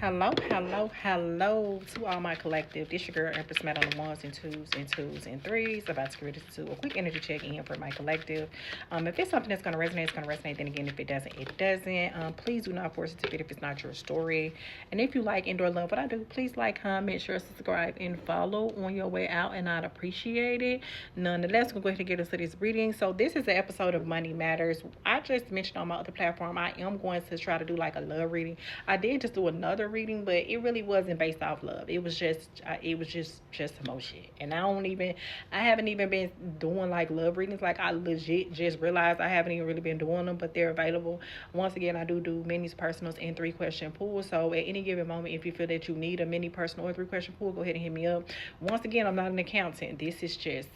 Hello to all my collective. This your girl Empress Met on the ones and twos and threes. About to get into a quick energy check in for my collective. If it's something that's gonna resonate, it's gonna resonate. Then again, if it doesn't, it doesn't. Please do not force it to fit if it's not your story. And if you like indoor love, what I do, please like, comment, share, subscribe, and follow on your way out, and I'd appreciate it. Nonetheless, we're going to get into this reading. So this is an episode of Money Matters. I just mentioned on my other platform, I am going to try to do like a love reading. I did just do another reading, but it really wasn't based off love. It was just emotion. And I haven't even been doing like love readings. Like I legit just realized I haven't even really been doing them, but they're available. Once again, I do minis, personals, and 3-question pool. So at any given moment, if you feel that you need a mini personal or 3-question pool, go ahead and hit me up. Once again, I'm not an accountant. This is just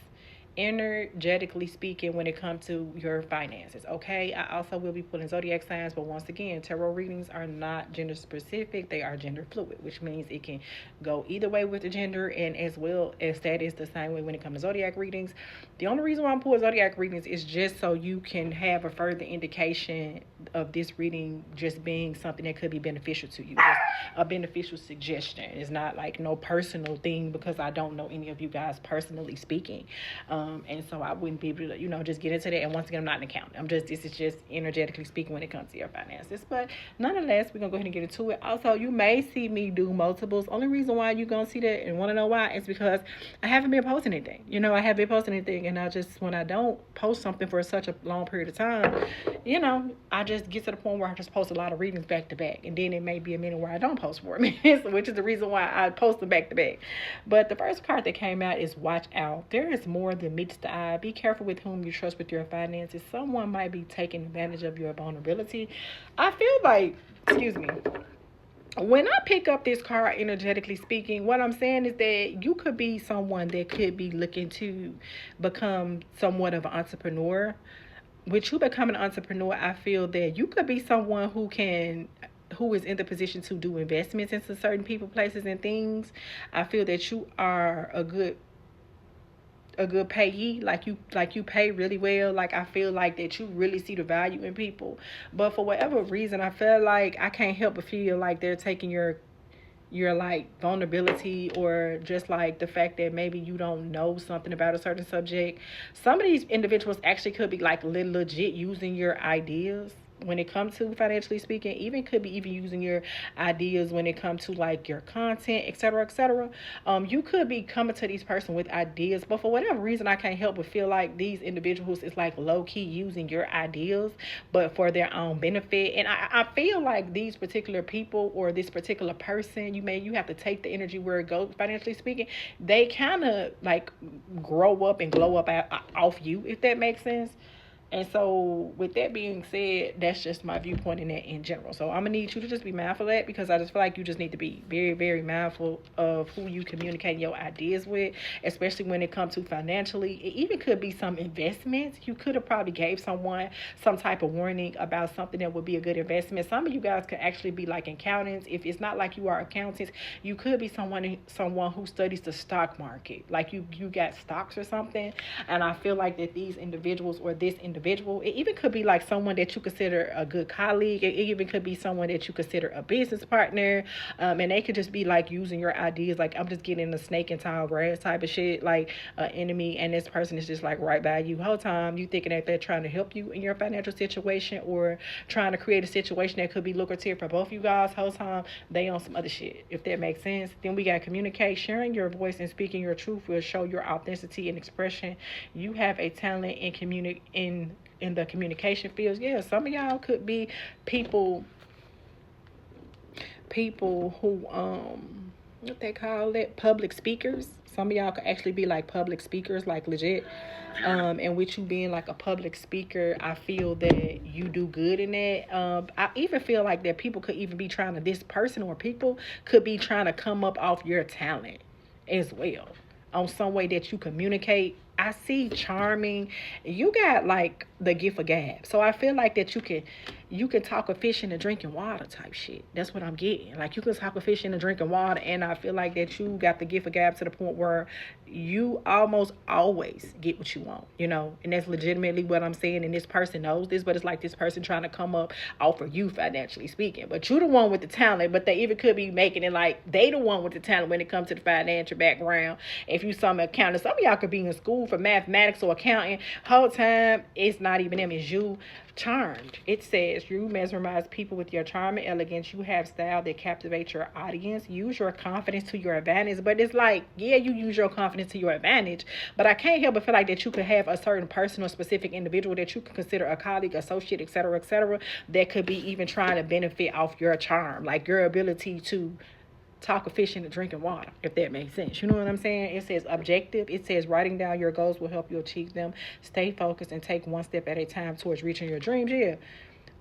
energetically speaking when it comes to your finances. Okay, I also will be pulling zodiac signs, but once again, tarot readings are not gender specific. They are gender fluid, which means it can go either way with the gender, and as well as that is the same way when it comes to zodiac readings. The only reason why I'm pulling zodiac readings is just so you can have a further indication of this reading just being something that could be beneficial to you, just a beneficial suggestion. It's not like no personal thing, because I don't know any of you guys personally speaking. And so I wouldn't be able to, just get into that. And once again, I'm not an accountant. This is just energetically speaking when it comes to your finances. But nonetheless, we're going to go ahead and get into it. Also, you may see me do multiples. Only reason why you're going to see that and want to know why is because I haven't been posting anything. I haven't been posting anything. And when I don't post something for such a long period of time, I just get to the point where I just post a lot of readings back to back. And then it may be a minute where I don't post 4 minutes, which is the reason why I post them back to back. But the first card that came out is Watch Out. There is more than meets the eye. Be careful with whom you trust with your finances. Someone might be taking advantage of your vulnerability. I feel like, excuse me, when I pick up this card, energetically speaking, what I'm saying is that you could be someone that could be looking to become somewhat of an entrepreneur. With you becoming an entrepreneur, I feel that you could be someone who is in the position to do investments into certain people, places, and things. I feel that you are a good payee, like you pay really well. Like I feel like that you really see the value in people, but for whatever reason, I feel like I can't help but feel like they're taking your like vulnerability, or just like the fact that maybe you don't know something about a certain subject. Some of these individuals actually could be like legit using your ideas when it comes to financially speaking, even could be even using your ideas when it comes to like your content, etc. You could be coming to these person with ideas, but for whatever reason, I can't help but feel like these individuals is like low-key using your ideas but for their own benefit. And I feel like these particular people, or this particular person, you have to take the energy where it goes. Financially speaking, they kind of like grow up and glow up off you, if that makes sense. And so, with that being said, that's just my viewpoint in that in general. So, I'm going to need you to just be mindful of that, because I just feel like you just need to be very, very mindful of who you communicate your ideas with, especially when it comes to financially. It even could be some investments. You could have probably gave someone some type of warning about something that would be a good investment. Some of you guys could actually be like accountants. If it's not like you are accountants, you could be someone who studies the stock market. Like you got stocks or something. And I feel like that these individuals, or this individual, it even could be like someone that you consider a good colleague. It even could be someone that you consider a business partner. And they could just be like using your ideas. Like, I'm just getting a snake and tall grass type of shit, like an enemy. And this person is just like right by you the whole time. You thinking that they're trying to help you in your financial situation, or trying to create a situation that could be lucrative for both you guys. Whole time they on some other shit, if that makes sense. Then we got communicate. Sharing your voice and speaking your truth will show your authenticity and expression. You have a talent in the communication fields. Yeah, some of y'all could be people who what they call it, public speakers. Some of y'all could actually be like public speakers, like legit. And with you being like a public speaker, I feel that you do good in that. I even feel like that people could even be trying to, this person or people could be trying to come up off your talent as well, on some way that you communicate. I see charming. You got like the gift of gab. So I feel like that you can talk a fish into drinking water type shit. That's what I'm getting. Like, you can talk a fish into drinking water, and I feel like that you got the gift of gab to the point where you almost always get what you want, you know, and that's legitimately what I'm saying. And this person knows this, but it's like this person trying to come up off of you financially speaking. But you the one with the talent, but they even could be making it like they the one with the talent when it comes to the financial background. If you some accountant, some of y'all could be in school for mathematics or accounting. Whole time it's not even them, it's you. Charmed. It says you mesmerize people with your charm and elegance. You have style that captivates your audience. Use your confidence to your advantage. But it's like, yeah, you use your confidence to your advantage, but I can't help but feel like that you could have a certain person or specific individual that you could consider a colleague, associate, etc., that could be even trying to benefit off your charm, like your ability to talk of fishing and drinking water, if that makes sense. You know what I'm saying? It says objective. It says writing down your goals will help you achieve them. Stay focused and take one step at a time towards reaching your dreams. Yeah.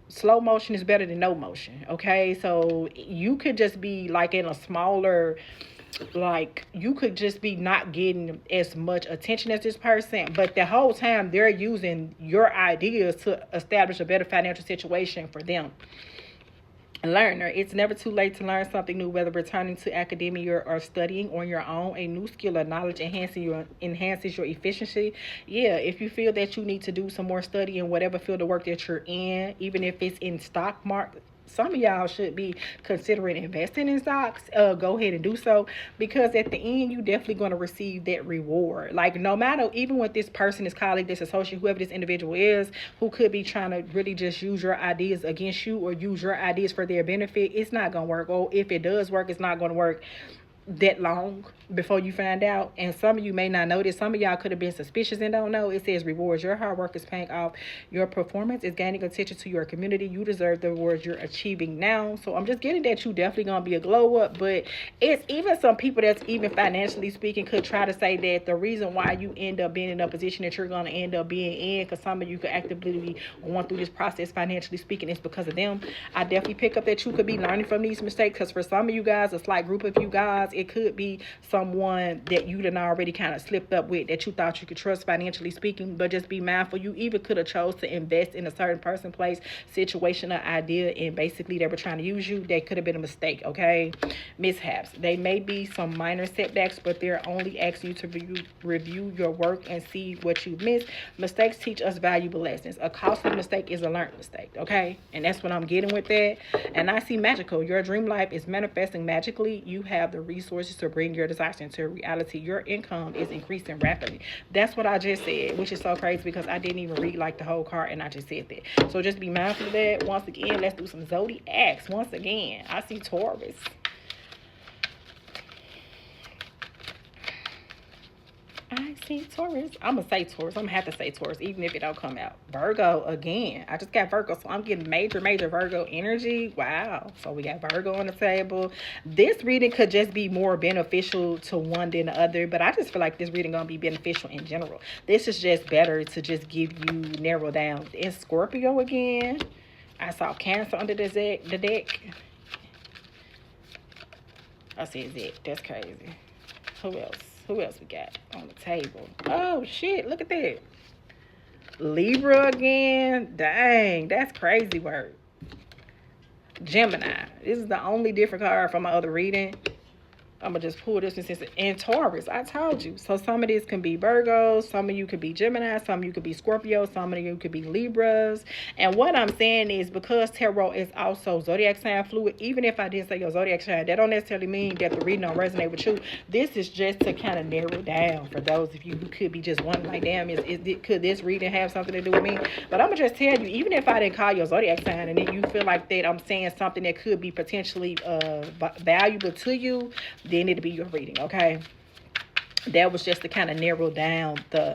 Slow motion is better than no motion. Okay. So you could just be like in a smaller, like you could just be not getting as much attention as this person, but the whole time they're using your ideas to establish a better financial situation for them. Learner, it's never too late to learn something new, whether returning to academia or studying on your own. A new skill or knowledge enhances your efficiency. Yeah, if you feel that you need to do some more study in whatever field of work that you're in, even if it's in stock market, some of y'all should be considering investing in stocks. Go ahead and do so, because at the end you definitely going to receive that reward. Like, no matter, even with this person, this colleague, this associate, whoever this individual is, who could be trying to really just use your ideas against you or use your ideas for their benefit, it's not going to work. Or if it does work, it's not going to work that long before you find out. And some of you may not know this. Some of y'all could have been suspicious and don't know. It says rewards. Your hard work is paying off. Your performance is gaining attention to your community. You deserve the rewards you're achieving now. So I'm just getting that you definitely gonna be a glow up. But it's even some people that's even financially speaking could try to say that the reason why you end up being in a position that you're gonna end up being in, because some of you could actively be going through this process financially speaking, it's because of them. I definitely pick up that you could be learning from these mistakes, because for some of you guys, a slight group of you guys, it could be someone that you done already kind of slipped up with that you thought you could trust financially speaking. But just be mindful, you even could have chose to invest in a certain person, place, situation, or idea, and basically they were trying to use you. They could have been a mistake. Okay, mishaps. They may be some minor setbacks, but they're only asking you to review your work and see what you missed. Mistakes teach us valuable lessons. A costly mistake is a learned mistake. Okay, and that's what I'm getting with that. And I see magical. Your dream life is manifesting magically. You have the resources to bring your desires into reality. Your income is increasing rapidly. That's what I just said, which is so crazy because I didn't even read like the whole card and I just said that. So just be mindful of that. Once again, let's do some zodiacs. Once again, I see Taurus. I see Taurus. I'm going to say Taurus. I'm going to have to say Taurus, even if it don't come out. Virgo again. I just got Virgo, so I'm getting major Virgo energy. Wow. So we got Virgo on the table. This reading could just be more beneficial to one than the other, but I just feel like this reading going to be beneficial in general. This is just better to just give you, narrow down. It's Scorpio again. I saw Cancer under the deck. I see Zach. That's crazy. Who else? Who else we got on the table? Oh, shit. Look at that. Libra again. Dang. That's crazy work. Gemini. This is the only different card from my other reading. I'm going to just pull this and Taurus. I told you. So some of this can be Virgo. Some of you could be Gemini. Some of you could be Scorpio. Some of you could be Libras. And what I'm saying is, because tarot is also zodiac sign fluid, even if I didn't say your zodiac sign, that don't necessarily mean that the reading don't resonate with you. This is just to kind of narrow down for those of you who could be just wondering, like, damn, could this reading have something to do with me? But I'm going to just tell you, even if I didn't call your zodiac sign and then you feel like that I'm saying something that could be potentially valuable to you, then it'll be your reading. Okay, that was just to kind of narrow down the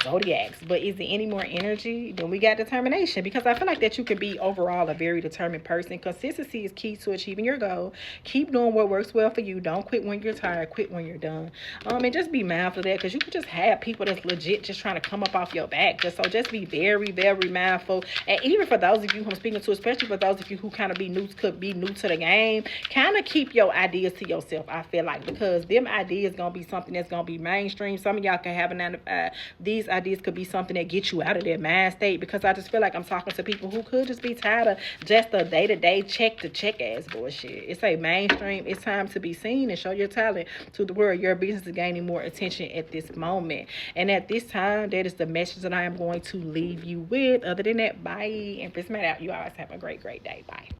zodiacs. But is there any more energy? Then we got determination, because I feel like that you could be overall a very determined person. Consistency is key to achieving your goal. Keep doing what works well for you. Don't quit when you're tired. Quit when you're done. And just be mindful of that, because you could just have people that's legit just trying to come up off your back. So just be very mindful. And even for those of you who I'm speaking to, especially for those of you who kind of could be new to the game, kind of keep your ideas to yourself, I feel like, because them ideas gonna be something that's gonna be mainstream. Some of y'all can have a 9 to 5 these ideas could be something that gets you out of that mind state, because I just feel like I'm talking to people who could just be tired of just a day-to-day check-to-check ass bullshit. It's a mainstream. It's time to be seen and show your talent to the world. Your business is gaining more attention at this moment. And at this time, that is the message that I am going to leave you with. Other than that, bye. And peace out. You always have a great, great day. Bye.